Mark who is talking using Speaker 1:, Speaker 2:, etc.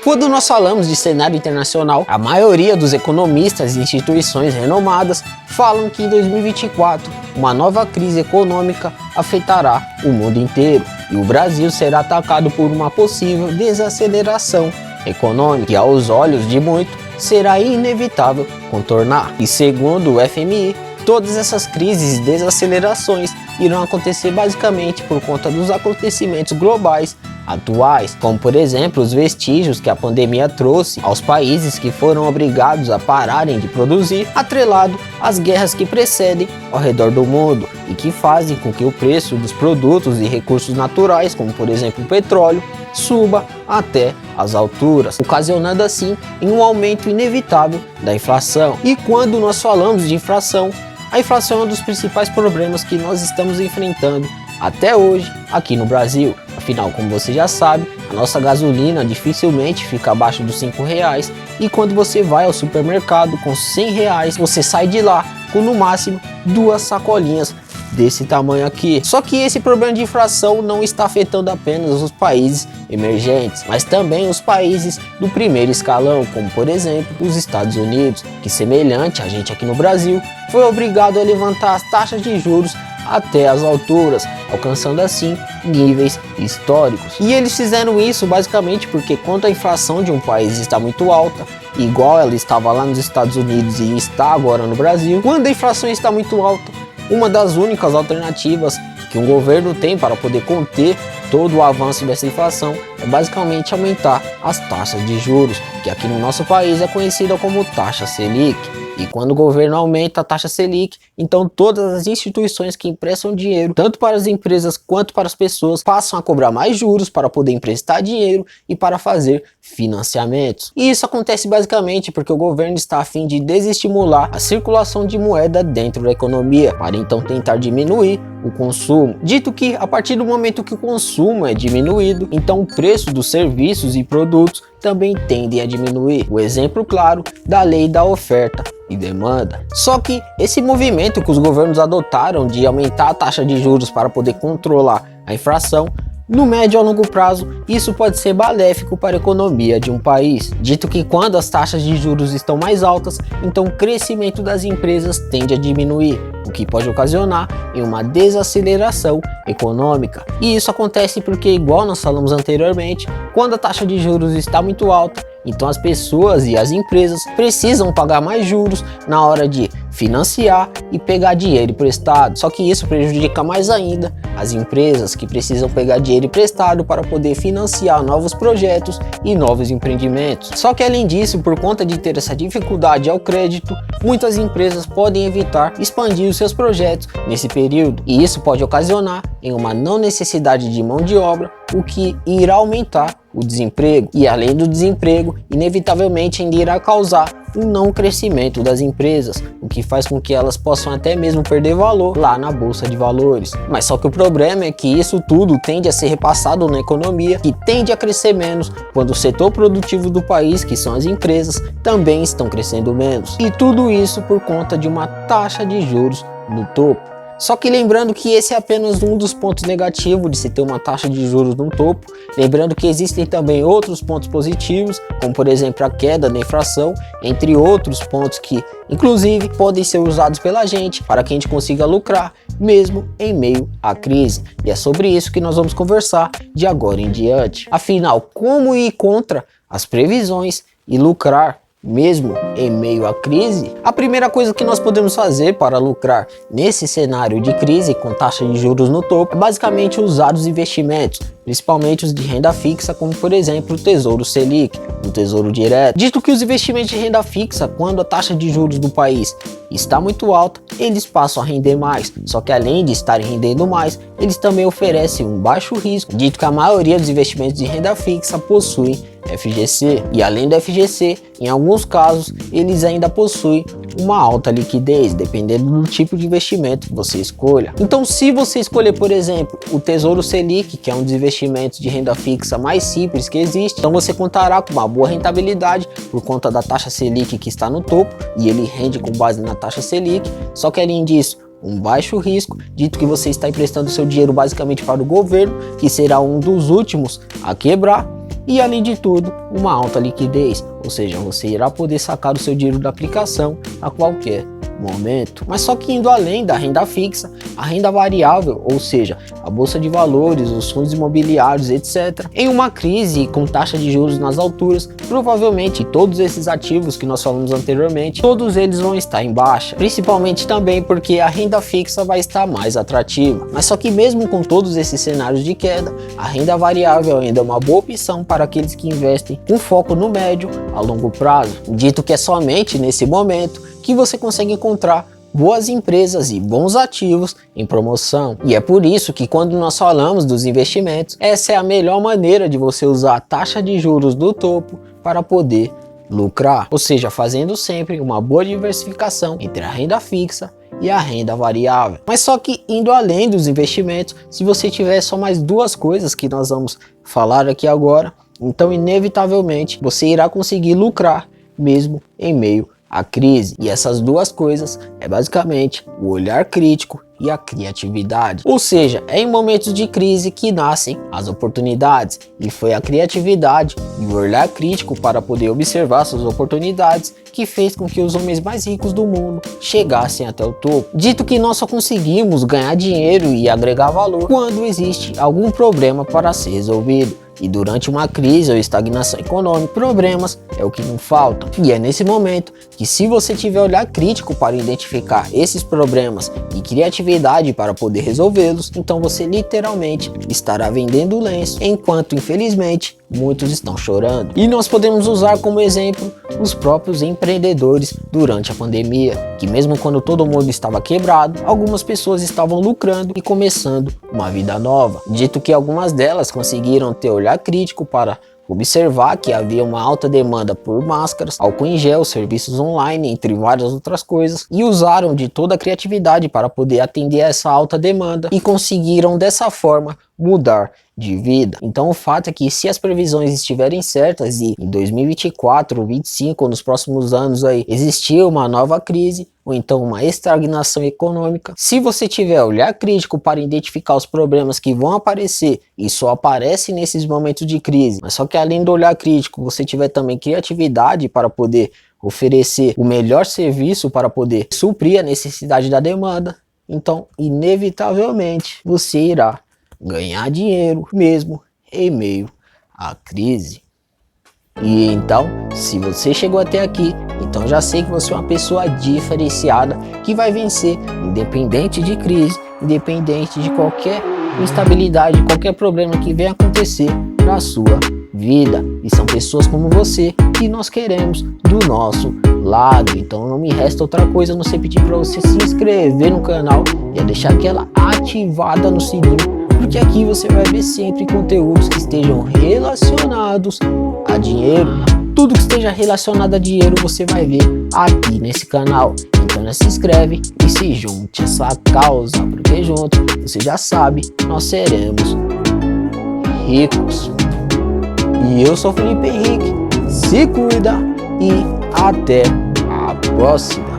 Speaker 1: Quando nós falamos de cenário internacional, a maioria dos economistas e instituições renomadas falam que em 2024 uma nova crise econômica afetará o mundo inteiro e o Brasil será atacado por uma possível desaceleração econômica que, aos olhos de muitos, será inevitável contornar. E segundo o FMI, todas essas crises e desacelerações irão acontecer basicamente por conta dos acontecimentos globais atuais, como por exemplo os vestígios que a pandemia trouxe aos países que foram obrigados a pararem de produzir, atrelado às guerras que precedem ao redor do mundo e que fazem com que o preço dos produtos e recursos naturais, como por exemplo o petróleo, suba até as alturas, ocasionando assim em um aumento inevitável da inflação. E quando nós falamos de inflação, a inflação é um dos principais problemas que nós estamos enfrentando até hoje aqui no Brasil. Afinal, como você já sabe, a nossa gasolina dificilmente fica abaixo dos R$5 e quando você vai ao supermercado com R$100, você sai de lá com no máximo 2 sacolinhas desse tamanho aqui. Só que esse problema de inflação não está afetando apenas os países emergentes, mas também os países do primeiro escalão, como por exemplo os Estados Unidos, que semelhante a gente aqui no Brasil, foi obrigado a levantar as taxas de juros até as alturas, alcançando assim níveis históricos. E eles fizeram isso basicamente porque quando a inflação de um país está muito alta, igual ela estava lá nos Estados Unidos e está agora no Brasil, quando a inflação está muito alta, uma das únicas alternativas que um governo tem para poder conter todo o avanço dessa inflação é basicamente aumentar as taxas de juros, que aqui no nosso país é conhecida como taxa Selic. E quando o governo aumenta a taxa Selic, então todas as instituições que emprestam dinheiro, tanto para as empresas quanto para as pessoas, passam a cobrar mais juros para poder emprestar dinheiro e para fazer financiamentos. E isso acontece basicamente porque o governo está a fim de desestimular a circulação de moeda dentro da economia, para então tentar diminuir o consumo. Dito que a partir do momento que o consumo é diminuído, então o preço dos serviços e produtos também tendem a diminuir. O exemplo claro da lei da oferta e demanda. Só que esse movimento que os governos adotaram de aumentar a taxa de juros para poder controlar a inflação, no médio a longo prazo, isso pode ser maléfico para a economia de um país, dito que quando as taxas de juros estão mais altas, então o crescimento das empresas tende a diminuir, o que pode ocasionar em uma desaceleração econômica. E isso acontece porque, igual nós falamos anteriormente, quando a taxa de juros está muito alta, então as pessoas e as empresas precisam pagar mais juros na hora de financiar e pegar dinheiro emprestado. Só que isso prejudica mais ainda as empresas que precisam pegar dinheiro emprestado para poder financiar novos projetos e novos empreendimentos. Só que além disso, por conta de ter essa dificuldade ao crédito, muitas empresas podem evitar expandir os seus projetos nesse período. E isso pode ocasionar em uma não necessidade de mão de obra, o que irá aumentar o desemprego, e além do desemprego, inevitavelmente ainda irá causar um não crescimento das empresas, o que faz com que elas possam até mesmo perder valor lá na bolsa de valores. Mas só que o problema é que isso tudo tende a ser repassado na economia, que tende a crescer menos quando o setor produtivo do país, que são as empresas, também estão crescendo menos. E tudo isso por conta de uma taxa de juros no topo. Só que lembrando que esse é apenas um dos pontos negativos de se ter uma taxa de juros no topo, lembrando que existem também outros pontos positivos, como por exemplo a queda da inflação, entre outros pontos que inclusive podem ser usados pela gente para que a gente consiga lucrar, mesmo em meio à crise. E é sobre isso que nós vamos conversar de agora em diante. Afinal, como ir contra as previsões e lucrar mesmo em meio à crise? A primeira coisa que nós podemos fazer para lucrar nesse cenário de crise com taxa de juros no topo é basicamente usar os investimentos, principalmente os de renda fixa, como por exemplo o Tesouro Selic, o Tesouro Direto. Dito que os investimentos de renda fixa, quando a taxa de juros do país está muito alta, eles passam a render mais, só que além de estarem rendendo mais, eles também oferecem um baixo risco, dito que a maioria dos investimentos de renda fixa possuem FGC, e além do FGC, em alguns casos, eles ainda possuem uma alta liquidez, dependendo do tipo de investimento que você escolha. Então, se você escolher, por exemplo, o Tesouro Selic, que é um dos investimentos de renda fixa mais simples que existe, então você contará com uma boa rentabilidade por conta da taxa Selic que está no topo, e ele rende com base na taxa Selic, só que além disso, um baixo risco, dito que você está emprestando seu dinheiro basicamente para o governo, que será um dos últimos a quebrar. e, além de tudo, uma alta liquidez, ou seja, você irá poder sacar o seu dinheiro da aplicação a qualquer momento. Mas só que indo além da renda fixa, a renda variável, ou seja, a bolsa de valores, os fundos imobiliários, etc. Em uma crise com taxa de juros nas alturas, provavelmente todos esses ativos que nós falamos anteriormente, todos eles vão estar em baixa, principalmente também porque a renda fixa vai estar mais atrativa. Mas só que mesmo com todos esses cenários de queda, a renda variável ainda é uma boa opção para aqueles que investem com foco no médio a longo prazo, dito que é somente nesse momento que você consegue encontrar boas empresas e bons ativos em promoção. E é por isso que quando nós falamos dos investimentos, essa é a melhor maneira de você usar a taxa de juros do topo para poder lucrar, ou seja, fazendo sempre uma boa diversificação entre a renda fixa e a renda variável. Mas só que indo além dos investimentos, se você tiver só mais duas coisas que nós vamos falar aqui agora, então inevitavelmente você irá conseguir lucrar mesmo em meio à crise. E essas duas coisas é basicamente o olhar crítico e a criatividade. Ou seja, é em momentos de crise que nascem as oportunidades, e foi a criatividade e o olhar crítico para poder observar suas oportunidades que fez com que os homens mais ricos do mundo chegassem até o topo. Dito que nós só conseguimos ganhar dinheiro e agregar valor quando existe algum problema para ser resolvido. E durante uma crise ou estagnação econômica, problemas é o que não faltam. E é nesse momento que, se você tiver olhar crítico para identificar esses problemas e criatividade para poder resolvê-los, então você literalmente estará vendendo lenço, enquanto infelizmente muitos estão chorando. E nós podemos usar como exemplo os próprios empreendedores durante a pandemia, que mesmo quando todo mundo estava quebrado, algumas pessoas estavam lucrando e começando uma vida nova. Dito que algumas delas conseguiram ter olhar crítico para observar que havia uma alta demanda por máscaras, álcool em gel, serviços online, entre várias outras coisas, e usaram de toda a criatividade para poder atender a essa alta demanda e conseguiram dessa forma mudar de vida. Então o fato é que, se as previsões estiverem certas e em 2024, 2025 ou nos próximos anos aí existir uma nova crise ou então uma estagnação econômica, se você tiver olhar crítico para identificar os problemas que vão aparecer e só aparecem nesses momentos de crise, mas só que além do olhar crítico você tiver também criatividade para poder oferecer o melhor serviço para poder suprir a necessidade da demanda, então inevitavelmente você irá ganhar dinheiro mesmo em meio à crise. E então, se você chegou até aqui, então já sei que você é uma pessoa diferenciada que vai vencer, independente de crise, independente de qualquer instabilidade, qualquer problema que venha acontecer na sua vida. E são pessoas como você que nós queremos do nosso lado. Então não me resta outra coisa a não ser pedir para você se inscrever no canal e deixar aquela ativada no sininho, porque aqui você vai ver sempre conteúdos que estejam relacionados a dinheiro. Tudo que esteja relacionado a dinheiro você vai ver aqui nesse canal. Então se inscreve e se junte a essa causa, porque juntos, você já sabe, nós seremos ricos. E eu sou Felipe Henrique, se cuida e até a próxima.